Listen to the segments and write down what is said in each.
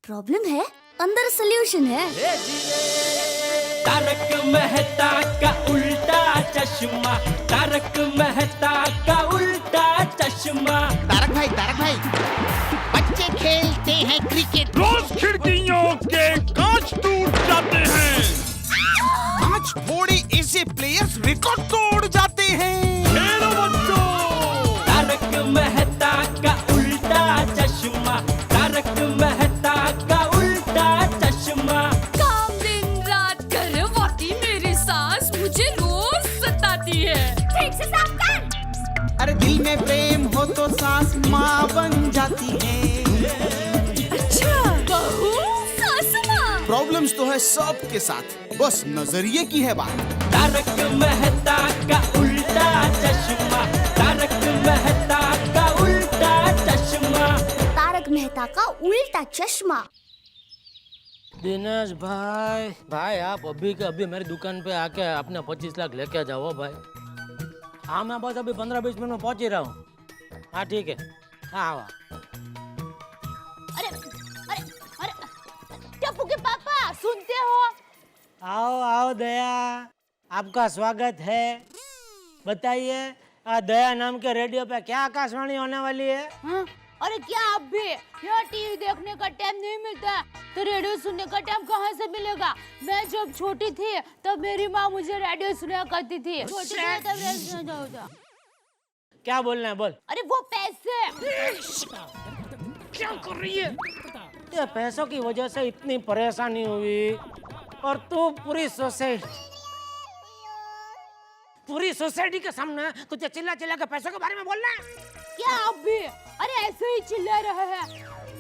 Problem है, अंदर solution है। तारक मेहता का उल्टा चश्मा, तारक मेहता का उल्टा चश्मा। तारक भाई, बच्चे खेलते हैं क्रिकेट, रोज खिड़कियों के कांच टूट जाते हैं, कांच फोड़े ऐसे प्लेयर्स रिकॉर्ड तोड़ जाते हैं। खेलो बच्चों। तारक मेहता का उल्टा चश्मा, तारक मेहता का उल्टा चश्मा। काम दिन रात करवाती मेरी सास मुझे रोज सताती है। ठीक से साफ कर। अरे दिल में प्रेम हो तो सास माँ बन जाती है। अच्छा, बहू सास माँ। प्रॉब्लम्स तो है सबके साथ, बस नजरिए की है बात। तारक मेहता का उल्टा चश्मा, तारक मेहता का उल्टा चश्मा। तारक मेहता का उल्टा चश्मा। दिनेश भाई आप अभी के अभी मेरी दुकान पे आके अपने 25 लाख लेके जाओ भाई। हाँ मैं बस अभी 15-20 मिनट में पहुंच ही रहा हूँ। हाँ ठीक है, हाँ आओ। अरे अरे अरे टप्पू के पापा सुनते हो? आओ आओ दया, आपका स्वागत है। बताइए दया नाम के रेडियो पे क्या आकाशवाणी होने वाली है? हाँ? अरे क्या आप भी यहाँ टीवी देखने का टाइम नहीं मिलता तो रेडियो सुनने का टाइम कहाँ से मिलेगा? मैं जब छोटी थी तब मेरी माँ मुझे रेडियो सुनाया करती थी। छोटी थी तब रेडियो सुनता होता। क्या बोलना है बोल। अरे वो पैसे। क्या कर रही है? ये पैसों की वजह से इतनी परेशानी हुई और तू पूरी सोसाइटी के सामने तुझे चिल्ला चिल्ला के पैसों के बारे में बोलना है? क्या आप भी? अरे ऐसे ही चिल्ला रहे हैं।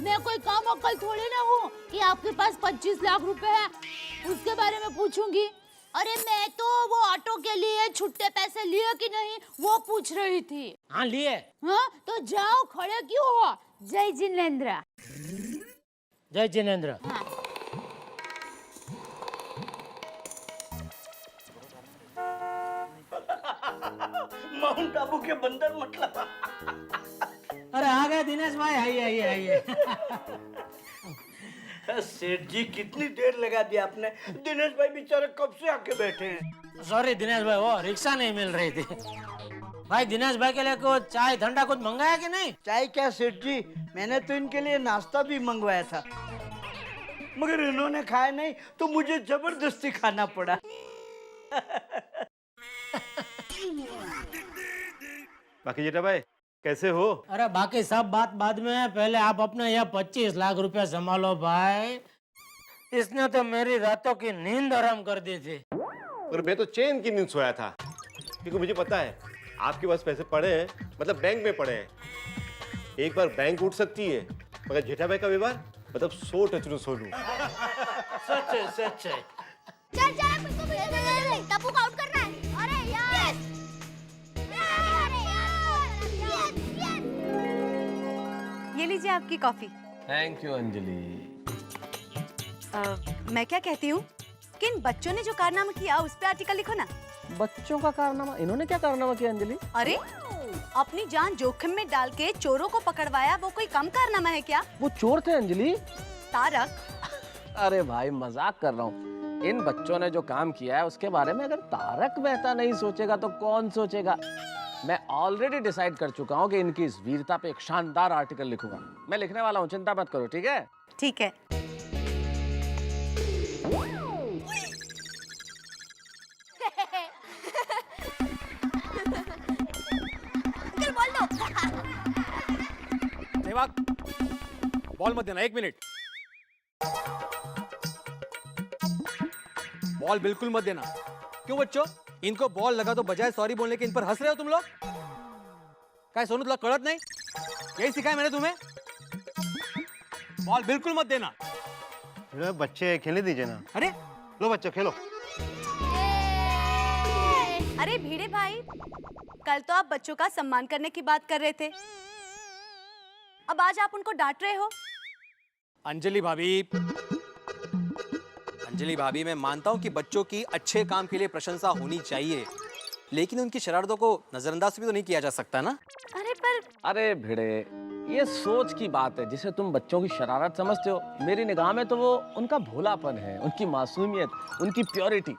मैं कोई काम अक्ल थोड़ी ना हूँ कि आपके पास 25 लाख रुपए है उसके बारे में पूछूंगी। अरे मैं तो वो ऑटो के लिए छुट्टे पैसे लिए कि नहीं वो पूछ रही थी। हाँ लिए। हाँ तो जाओ, खड़े क्यों हो? जय जिनेंद्र। जय जिनेंद्र। हाँ। माउंट आबू के बंदर मतलब। अरे आ गए दिनेश भाई, आइए आइए। सेठ जी कितनी देर लगा दी आपने। दिनेश भाई बेचारे कब से आके बैठे हैं। सॉरी दिनेश भाई, वो रिक्शा नहीं मिल रही थी। भाई दिनेश भाई के लिए कुछ चाय ठंडा कुछ मंगाया कि नहीं? चाय क्या सेठ जी, मैंने तो इनके लिए नाश्ता भी मंगवाया था मगर इन्होंने खाया नहीं तो मुझे जबरदस्ती खाना पड़ा। बाकी जेठा भाई कैसे हो? अरे बाकी सब बात बाद में, पहले आप अपने यह 25 लाख रुपया संभालो भाई। इसने तो मेरी रातों की नींद हराम कर दी थी। और मैं तो चैन की नींद सोया था क्योंकि मुझे पता है आपके पास पैसे पड़े हैं, मतलब बैंक में पड़े हैं। एक बार बैंक उठ सकती है मगर जेठा भाई का व्यवहार मतलब 100 टचरू सोनू। सच है सच है। चल टप्पू को आउट करना है। अरे यार, ये लीजिए आपकी कॉफी। Thank you Anjali. मैं क्या कहती हूँ कि इन बच्चों ने जो कारनामा किया उस पे आर्टिकल लिखो ना। बच्चों का कारनामा? इन्होंने क्या कारनामा किया अंजलि? अरे अपनी जान जोखिम में डाल के चोरों को पकड़वाया, वो कोई कम कारनामा है क्या? वो चोर थे अंजलि। तारक। अरे भाई मजाक कर रहा हूँ। इन बच्चों ने जो काम किया है उसके बारे में अगर तारक मेहता नहीं सोचेगा तो कौन सोचेगा? मैं ऑलरेडी डिसाइड कर चुका हूँ कि इनकी इस वीरता पे एक शानदार आर्टिकल लिखूंगा। मैं लिखने वाला हूँ, चिंता मत करो, ठीक है? ठीक है। बोल दो। सेवक बॉल मत देना, 1 मिनट। बॉल बिल्कुल मत देना। क्यों बच्चों, इनको बॉल लगा तो बजाय सॉरी बोलने के इन पर हंस रहे हो तुम लोग? क्या सोनू तुला कळत नहीं? यही सिखाया मैंने तुम्हें। बॉल बिल्कुल मत देना। बच्चे खेलने दीजिए ना। अरे लो बच्चों खेलो। अरे भिड़े भाई, कल तो आप बच्चों का सम्मान करने की बात कर रहे थे, अब आज आप उनको डांट रहे हो। अंजलि भाभी, मैं मानता हूँ कि बच्चों की अच्छे काम के लिए प्रशंसा होनी चाहिए, लेकिन उनकी शरारतों को नजरअंदाज भी तो नहीं किया जा सकता ना। अरे पर अरे भिड़े, ये सोच की बात है। जिसे तुम बच्चों की शरारत समझते हो, मेरी निगाह में तो वो उनका भोलापन है, उनकी मासूमियत, उनकी प्योरिटी।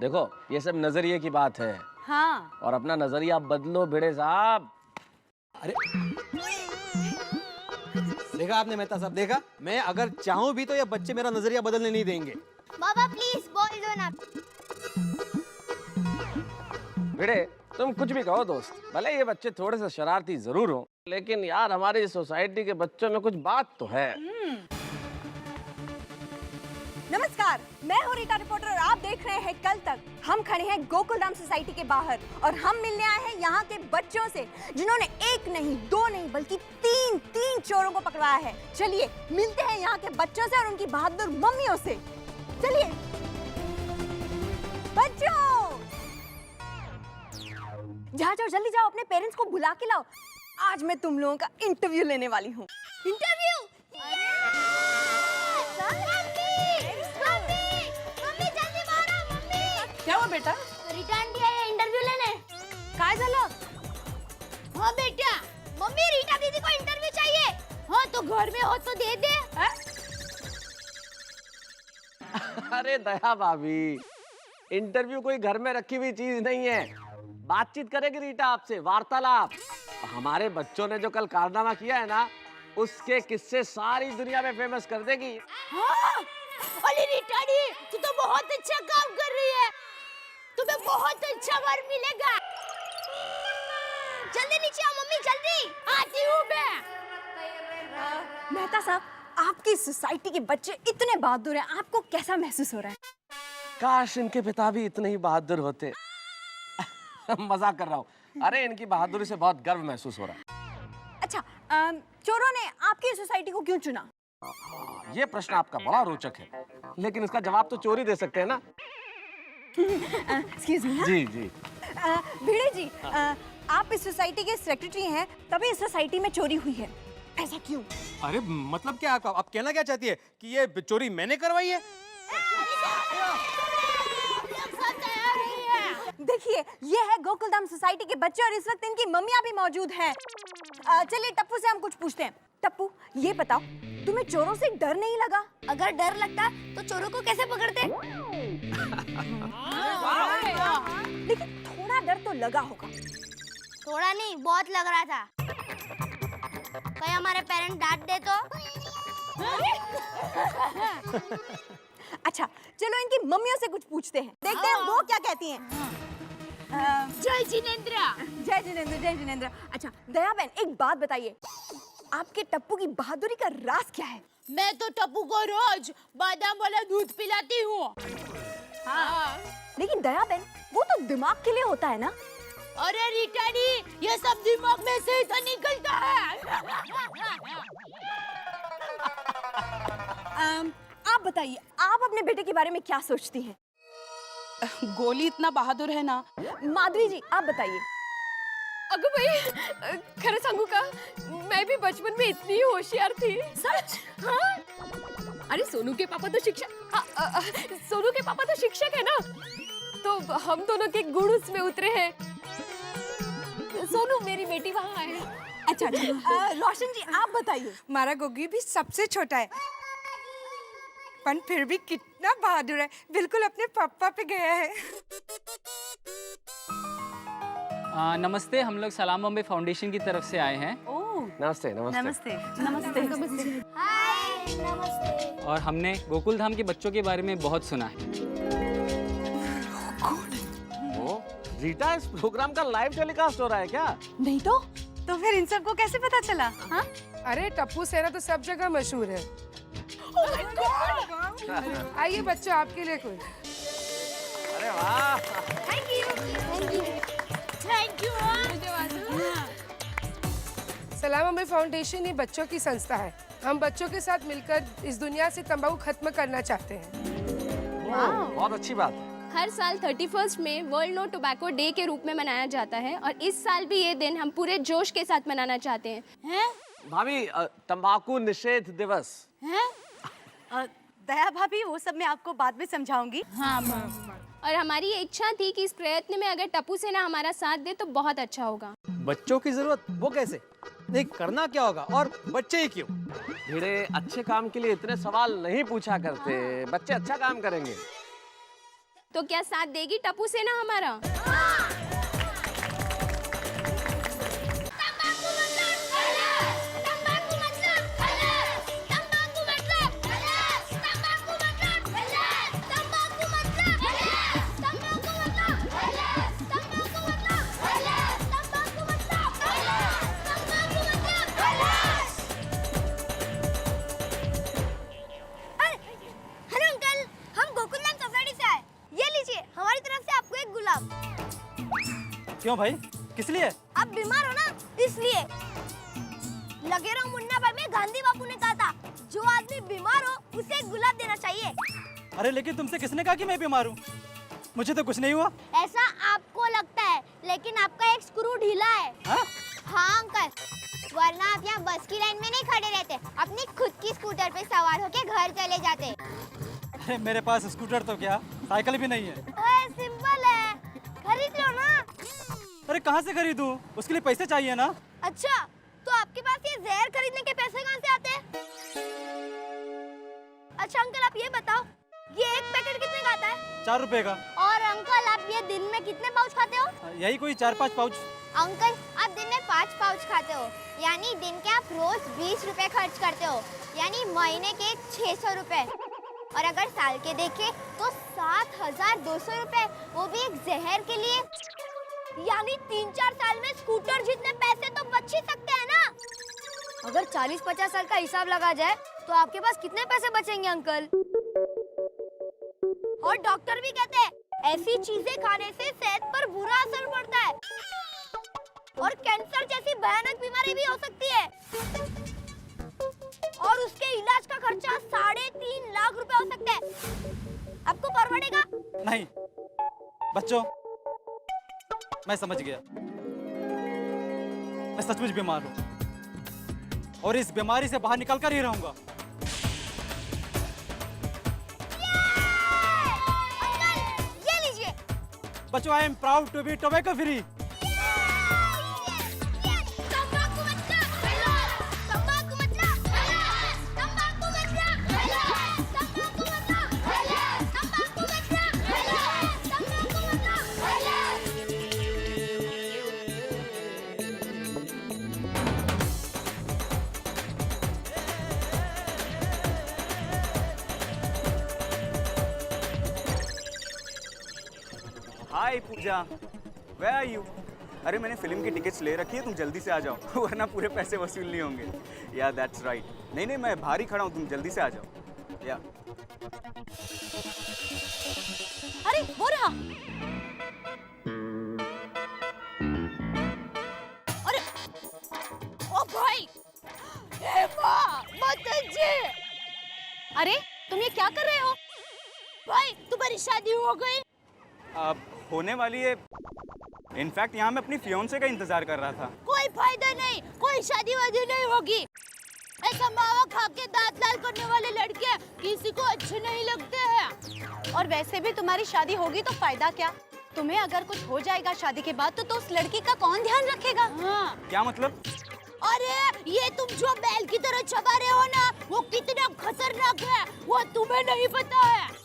देखो, ये सब नजरिए की बात है। हाँ। और अपना नजरिया बदलो भिड़े साहब। अरे देखा आपने मेहता साहब, देखा? मैं अगर चाहूं भी तो ये बच्चे मेरा नजरिया बदलने नहीं देंगे। बाबा प्लीज बोल दो ना। भिड़े, तुम कुछ भी कहो दोस्त, भले ये बच्चे थोड़े से शरारती जरूर हो, लेकिन यार हमारी सोसाइटी के बच्चों में कुछ बात तो है। नमस्कार, मैं हूँ रीटा रिपोर्टर और आप देख रहे हैं कल तक। हम खड़े हैं गोकुलधाम सोसाइटी के बाहर और हम मिलने आए हैं यहाँ के बच्चों से जिन्होंने एक नहीं, दो नहीं, बल्कि तीन चोरों को पकड़वाया है। चलिए मिलते हैं यहाँ के बच्चों से और उनकी बहादुर मम्मियों से। चलिए बच्चों, जाओ जल्दी जाओ, अपने पेरेंट्स को बुला के लाओ। आज मैं तुम लोगों का इंटरव्यू लेने वाली हूँ। इंटरव्यू? क्या हुआ बेटा? रीटा आंटी आई है इंटरव्यू लेने। काय झालं? हाँ बेटा, मम्मी रीटा दीदी को इंटरव्यू चाहिए। हाँ तो घर में हो तो दे दे। अरे दया भाभी, इंटरव्यू कोई घर में रखी हुई चीज नहीं है। बातचीत करेगी रीटा आपसे, वार्तालाप। हमारे बच्चों ने जो कल कारनामा किया है ना, उसके किस्से सारी दुनिया में फेमस कर देगी। हाँ, अरे रीटा दी, तू तो बहुत अच्छा काम कर रही है, तुम्हें बहुत अच्छा वर मिलेगा। जल्दी नीचे आओ मम्मी, जल्दी। आती हूँ मैं। मेहता साहब, आपकी सोसाइटी के बच्चे इतने बहादुर हैं, आपको कैसा महसूस हो रहा है? काश इनके पिता भी इतने ही बहादुर होते। मजाक कर रहा हूँ। अरे इनकी बहादुरी से बहुत गर्व महसूस हो रहा है। अच्छा, चोरों ने आपकी सोसाइटी को क्यों चुना? ये प्रश्न आपका बड़ा रोचक है, लेकिन इसका जवाब तो चोर ही दे सकते हैं ना। Excuse me. जी जी। भिड़े जी, आप इस सोसाइटी के सेक्रेटरी हैं, तभी इस सोसाइटी में चोरी हुई है, ऐसा क्यों? अरे मतलब क्या? आप कहना क्या चाहती है कि ये चोरी मैंने करवाई है? देखिए, ये है गोकुलधाम सोसाइटी के बच्चे और इस वक्त इनकी मम्मियाँ भी मौजूद हैं। चलिए टप्पू से हम कुछ पूछते हैं। टप्पू, ये बताओ, तुम्हें चोरों से डर नहीं लगा? अगर डर लगता तो चोरों को कैसे पकड़ते? लेकिन थोड़ा डर तो लगा होगा। थोड़ा नहीं, बहुत लग रहा था। कहीं हमारे पेरेंट्स डांट दे तो? अच्छा, चलो इनकी मम्मियों से कुछ पूछते हैं, देखते हैं वो क्या कहती हैं। जय जिनेंद्र। जय जिनेंद्र, जय जिनेंद्र। अच्छा दया बहन, एक बात बताइए, आपके टप्पू की बहादुरी का राज क्या है? मैं तो टप्पू को रोज बादाम वाला दूध पिलाती हूँ। हाँ। लेकिन दया बहन, वो तो दिमाग के लिए होता है ना? अरे रीटा दी, ये सब दिमाग में से ही तो निकलता है। आप बताइए, आप अपने बेटे के बारे में क्या सोचती हैं? गोली इतना बहादुर है ना। माधवी जी, आप बताइए। अगं भाई, खरं सांगू का, मैं भी बचपन में इतनी ही होशियार थी। सच? हाँ? अरे सोनू के पापा तो शिक्षक है ना, तो हम दोनों के गुण उसमें उतरे हैं। सोनू मेरी बेटी वहाँ है। अच्छा, रोशन जी आप बताइए। हमारा गोगी भी सबसे छोटा है, पर फिर भी कितना बहादुर है, बिल्कुल अपने पापा पे गया है। नमस्ते, हम लोग सलाम बॉम्बे फाउंडेशन की तरफ से आए हैं। नमस्ते नमस्ते नमस्ते। नमस्ते। हाय, नमस्ते। और हमने गोकुलधाम के बच्चों के बारे में बहुत सुना है। ओ, रीटा, इस प्रोग्राम का लाइव टेलीकास्ट हो रहा है क्या? नहीं तो फिर इन सबको कैसे पता चला? हाँ? अरे टप्पू सेना तो सब जगह मशहूर है। आइए बच्चों, आपके लिए कुछ। अरे वाह, थैंक यू। सलाम बॉम्बे फाउंडेशन ही बच्चों की संस्था है। हम बच्चों के साथ मिलकर इस दुनिया से तंबाकू खत्म करना चाहते हैं। बहुत अच्छी बात है। हर साल 31 में वर्ल्ड नो टोबैको डे के रूप में मनाया जाता है और इस साल भी ये दिन हम पूरे जोश के साथ मनाना चाहते हैं। भाभी, तंबाकू निषेध दिवस हैं? दया भाभी, वो सब मैं आपको बाद में समझाऊंगी। हाँ। और हमारी ये इच्छा थी कि इस प्रयत्न में अगर टप्पू सेना हमारा साथ दे तो बहुत अच्छा होगा। बच्चों की जरूरत, वो कैसे? नहीं, करना क्या होगा और बच्चे ही क्यों? भिड़े अच्छे काम के लिए इतने सवाल नहीं पूछा करते, बच्चे अच्छा काम करेंगे। तो क्या साथ देगी टप्पू सेना हमारा? हेलो अंकल, हम गोकुलधाम सोसाइटी से आए। ये लीजिए, हमारी तरफ से आपको एक गुलाब। क्यों भाई, किस लिए? आप बीमार हो ना, इसलिए। लगे रहो मुन्ना भाई में गांधी बापू ने कहा था, जो आदमी बीमार हो उसे एक गुलाब देना चाहिए। अरे लेकिन तुमसे किसने कहा कि मैं बीमार हूँ? मुझे तो कुछ नहीं हुआ। ऐसा आपको लगता है, लेकिन आपका एक स्क्रू ढीला है। हाँ अंकल, वरना आप यहाँ बस की लाइन में नहीं खड़े रहते, अपनी खुद की स्कूटर पे सवार होके घर चले जाते। अरे मेरे पास स्कूटर तो क्या, साइकिल भी नहीं है। सिंपल है, खरीद लो ना। अरे कहाँ से खरीदूं? उसके लिए पैसे चाहिए ना। अच्छा, तो आपके पास ये जहर खरीदने के पैसे कहाँ से आते हैं? अच्छा अंकल, आप ये बताओ, ये एक पैकेट कितने का आता है? 4 रुपए का। और अंकल, आप ये दिन में कितने पाउच खाते हो? यही कोई 4-5 पाउच। अंकल, आप दिन में 5 पाउच खाते हो, यानी दिन के आप रोज 20 रुपए खर्च करते हो, यानी महीने के 600 रुपए। और अगर साल के देखें तो 7,200 रुपए, वो भी एक जहर के लिए। यानी 3-4 साल में स्कूटर जितने पैसे तो बच ही सकते हैं ना। अगर 40-50 साल का हिसाब लगा जाए तो आपके पास कितने पैसे बचेंगे अंकल? और डॉक्टर भी कहते हैं, ऐसी चीजें खाने से सेहत पर बुरा असर पड़ता है और कैंसर जैसी भयानक बीमारी भी हो सकती है। और उसके इलाज का खर्चा 3.5 लाख रुपए हो सकता है। आपको परवड़ेगा? नहीं बच्चों, मैं समझ गया। मैं सचमुच बीमार हूँ और इस बीमारी से बाहर निकल कर ही रहूंगा। अंकल, ये लीजिए। बच्चों, I am proud to be tobacco free. Hi Puja, where are you? अरे मैंने फिल्म की टिकट्स ले रखी है, तुम जल्दी से आ जाओ वरना पूरे पैसे वसूल नहीं होंगे। या दैट्स राइट। नहीं मैं बाहर ही खड़ा हूँ, तुम जल्दी से आ जाओ। या अरे वो रहा। अरे ओ भाई, अरे तुम ये क्या कर रहे हो? भाई तुम्हारी शादी हो गई? अब होने वाली है। इनफैक्ट यहाँ मैं अपनी फियोंसे का इंतजार कर रहा था। कोई फायदा नहीं, कोई शादी वादी नहीं होगी। ऐसा मावा खा के दांत लाल करने वाले लड़के किसी को अच्छे नहीं लगते हैं। और वैसे भी तुम्हारी शादी होगी तो फायदा क्या? तुम्हें अगर कुछ हो जाएगा शादी के बाद तो उस लड़की का कौन ध्यान रखेगा? हाँ। क्या मतलब? अरे ये तुम जो बैल की तरह चबा रहे हो ना, वो कितना खतरनाक है वो तुम्हें नहीं पता है।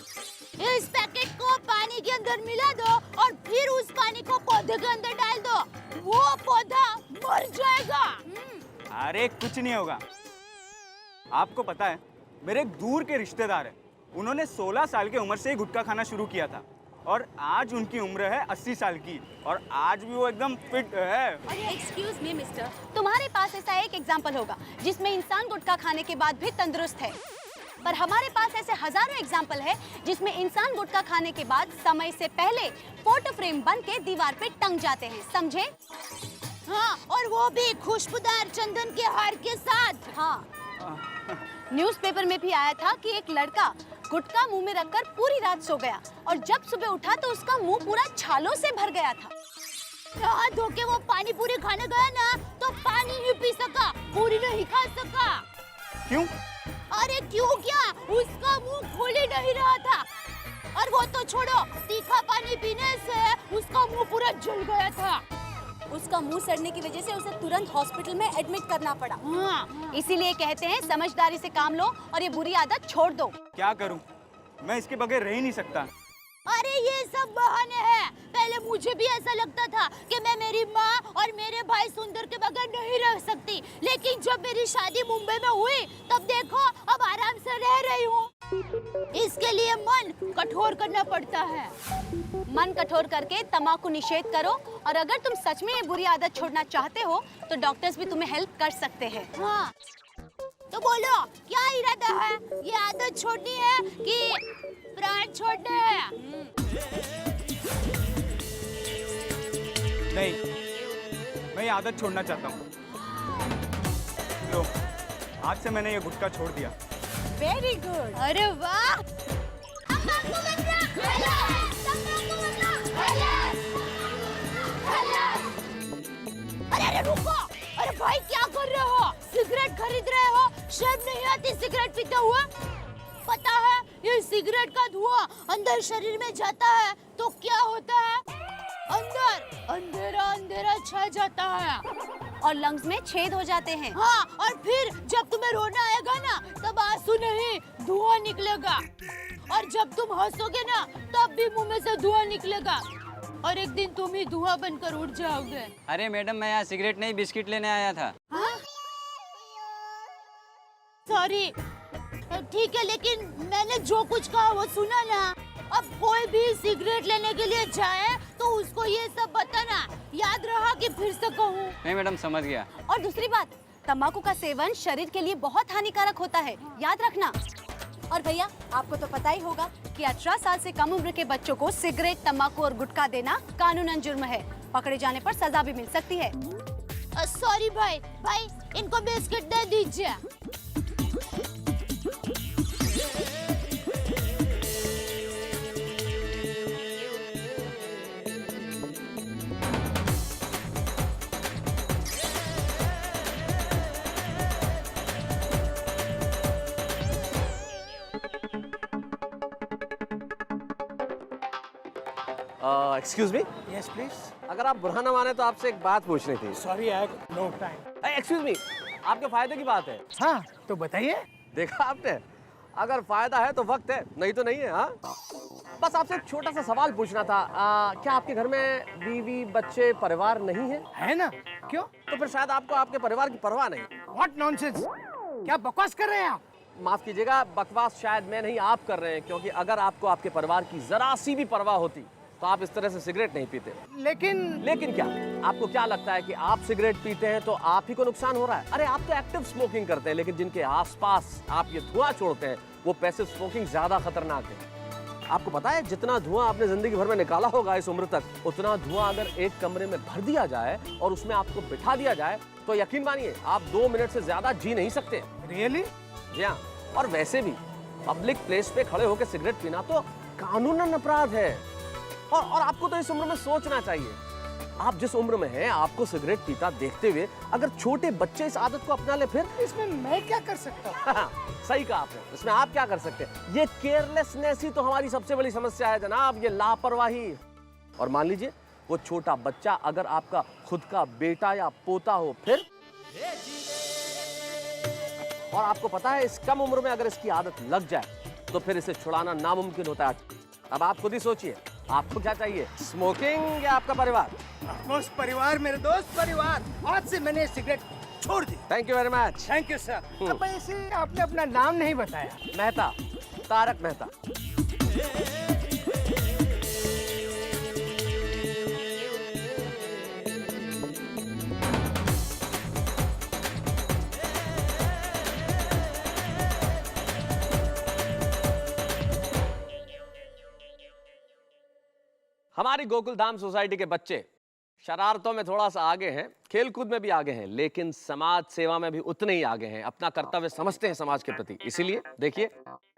इस पैकेट को पानी के अंदर मिला दो और फिर उस पानी को पौधे के अंदर डाल दो, वो पौधा मर जाएगा। अरे कुछ नहीं होगा। आपको पता है, मेरे एक दूर के रिश्तेदार हैं, उन्होंने 16 साल की उम्र से ही गुटखा खाना शुरू किया था और आज उनकी उम्र है 80 साल की और आज भी वो एकदम फिट है। एक्सक्यूज मी मिस्टर, तुम्हारे पास ऐसा एक एग्जाम्पल होगा जिसमें इंसान गुटखा खाने के बाद भी तंदुरुस्त है, पर हमारे पास ऐसे हजारों एग्जाम्पल है जिसमें इंसान गुटखा खाने के बाद समय से पहले फोटो फ्रेम बन के दीवार पे टंग जाते हैं, समझे? हाँ, और वो भी खुशबूदार चंदन के हार के साथ। हाँ, न्यूज़पेपर में भी आया था कि एक लड़का गुटखा मुंह में रखकर पूरी रात सो गया और जब सुबह उठा तो उसका मुंह पूरा छालों से भर गया था। हाथ धो के वो पानी पूरी खाने गया ना, तो पानी ही पी सका, पूरी नहीं खा सका। क्यों? अरे क्यों क्या, उसका मुंह खोल ही नहीं रहा था। और वो तो छोड़ो, तीखा पानी पीने से उसका मुंह पूरा जल गया था। उसका मुंह सड़ने की वजह से उसे तुरंत हॉस्पिटल में एडमिट करना पड़ा। इसीलिए कहते हैं समझदारी से काम लो और ये बुरी आदत छोड़ दो। क्या करूं? मैं इसके बगैर रह ही नहीं सकता। अरे ये सब बहाने हैं। पहले मुझे भी ऐसा लगता था कि मैं मेरी माँ और मेरे भाई सुंदर के बगैर नहीं रह सकती, लेकिन जब मेरी शादी मुंबई में हुई तब देखो अब आराम से रह रही हूँ। इसके लिए मन कठोर करना पड़ता है। मन कठोर करके तंबाकू निषेध करो, और अगर तुम सच में ये बुरी आदत छोड़ना चाहते हो तो डॉक्टर्स भी तुम्हें हेल्प कर सकते हैं। हाँ, तो बोलो क्या इरादा है? ये आदत छोड़नी है कि प्राण छोड़ने हैं? नहीं, मैं ये आदत छोड़ना चाहता हूँ। लो, आज से मैंने ये गुटखा छोड़ दिया। Very good. अरे वाह। अरे अरे रुको, अरे भाई क्या कर रहे हो? सिगरेट खरीद रहे हो? शर्म नहीं आती सिगरेट पीते हुए? पता है ये सिगरेट का धुआं अंदर शरीर में जाता है तो क्या होता है? अंदर अंधेरा अंधेरा छा जाता है और लंग्स में छेद हो जाते हैं। हाँ, और फिर जब तुम्हें रोना आएगा ना तब आंसू नहीं धुआं निकलेगा, और जब तुम हंसोगे ना तब भी मुंह में से धुआं निकलेगा, और एक दिन तुम ही धुआं बनकर उड़ जाओगे। अरे मैडम, मैं यहाँ सिगरेट नहीं बिस्किट लेने आया था। सॉरी। ठीक है, लेकिन मैंने जो कुछ कहा वो सुना ना। अब कोई भी सिगरेट लेने के लिए जाए तो उसको ये सब बताना। याद रहा कि फिर से कहूँ? नहीं मैडम, समझ गया। और दूसरी बात, तंबाकू का सेवन शरीर के लिए बहुत हानिकारक होता है, याद रखना। और भैया, आपको तो पता ही होगा कि 18 साल से कम उम्र के बच्चों को सिगरेट, तंबाकू और गुटखा देना कानूनन जुर्म है। पकड़े जाने पर सजा भी मिल सकती है। सॉरी भाई, इनको बिस्किट दे दीजिए। Excuse me. Yes please. अगर आप बुरा ना माने तो आपसे एक बात पूछनी थी। Sorry I know time. Excuse me, आपके फायदे की बात है। हाँ, तो बताइए। देखा आपने, अगर फायदा है तो वक्त है, नहीं तो नहीं है। हाँ, बस आपसे एक छोटा सा सवाल पूछना था। क्या आपके घर में बीवी, बच्चे, परिवार नहीं है? है ना। क्यों? तो फिर शायद आपको आपके परिवार की परवाह नहीं। व्हाट नॉनसेंस, क्या बकवास कर रहे हैं आप? माफ कीजिएगा, बकवास शायद मैं नहीं आप कर रहे हैं, क्योंकि अगर आपको आपके परिवार की जरा सी भी परवाह होती तो आप इस तरह से सिगरेट नहीं पीते। लेकिन क्या आपको क्या लगता है कि आप सिगरेट पीते हैं तो आप ही को नुकसान हो रहा है? अरे आप तो एक्टिव स्मोकिंग करते हैं, लेकिन जिनके आसपास आप ये धुआं छोड़ते हैं वो पैसिव स्मोकिंग ज्यादा खतरनाक है। आपको पता है जितना धुआं आपने जिंदगी भर में निकाला होगा इस उम्र तक, उतना धुआं अगर एक कमरे में भर दिया जाए और उसमें आपको बिठा दिया जाए तो यकीन मानिए आप 2 मिनट से ज्यादा जी नहीं सकते। रियली? जी हाँ। और वैसे भी पब्लिक प्लेस पे खड़े होकर सिगरेट पीना तो कानूनन अपराध है। और आपको तो इस उम्र में सोचना चाहिए। आप जिस उम्र में हैं, आपको सिगरेट पीता देखते हुए अगर छोटे बच्चे इस आदत को अपना ले, फिर इसमें मैं क्या कर सकता हूँ? सही कहा आपने, इसमें आप क्या कर सकते हैं? ये केयरलेसनेस ही तो हमारी सबसे बड़ी समस्या है जनाब, ये लापरवाही। और मान लीजिए वो छोटा बच्चा अगर आपका खुद का बेटा या पोता हो, फिर? और आपको पता है इस कम उम्र में अगर इसकी आदत लग जाए तो फिर इसे छुड़ाना नामुमकिन होता है। अब आप खुद ही सोचिए, आपको क्या चाहिए, स्मोकिंग या आपका परिवार? ऑफकोर्स परिवार, मेरे दोस्त परिवार। आज से मैंने सिगरेट छोड़ दी। Thank you very much. Thank you sir. अब ऐसे आपने अपना नाम नहीं बताया। मेहता, तारक मेहता। हमारी गोकुल धाम सोसाइटी के बच्चे शरारतों में थोड़ा सा आगे हैं, खेलकूद में भी आगे हैं, लेकिन समाज सेवा में भी उतने ही आगे हैं। अपना कर्तव्य समझते हैं समाज के प्रति। इसीलिए देखिए,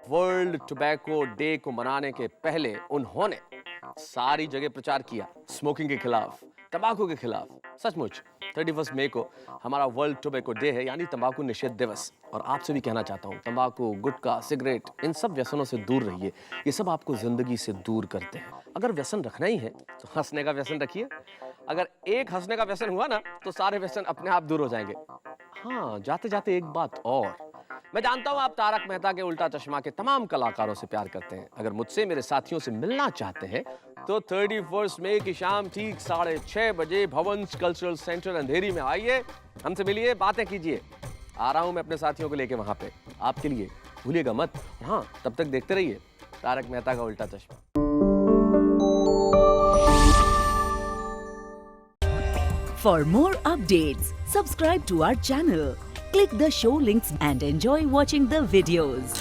वर्ल्ड टोबैको डे को मनाने के पहले उन्होंने सारी जगह प्रचार किया स्मोकिंग के खिलाफ, तंबाकू के खिलाफ। सचमुच 31 मई को हमारा वर्ल्ड टोबैको डे है, यानी तंबाकू निषेध दिवस। और आपसे भी कहना चाहता हूँ, तंबाकू, गुटखा, सिगरेट, इन सब व्यसनों से दूर रहिए। ये सब आपको जिंदगी से दूर करते हैं। अगर व्यसन रखना ही है तो हंसने का व्यसन रखिए। अगर एक हंसने का व्यसन हुआ ना तो सारे व्यसन अपने आप दूर हो जाएंगे। हाँ, जाते जाते एक बात और, मैं जानता हूं आप तारक मेहता के उल्टा चश्मा के तमाम कलाकारों से प्यार करते हैं। अगर मुझसे मेरे साथियों से मिलना चाहते हैं तो 31 मई की शाम ठीक 6:30 बजे भवंस कल्चरल सेंटर अंधेरी में आइए, हमसे मिलिए, बातें कीजिए। आ रहा हूं मैं अपने साथियों को लेके वहां पे आपके लिए, भूलिएगा मत। हाँ, तब तक देखते रहिए तारक मेहता का उल्टा चश्मा। For more updates, subscribe to our channel, click the show links and enjoy watching the videos.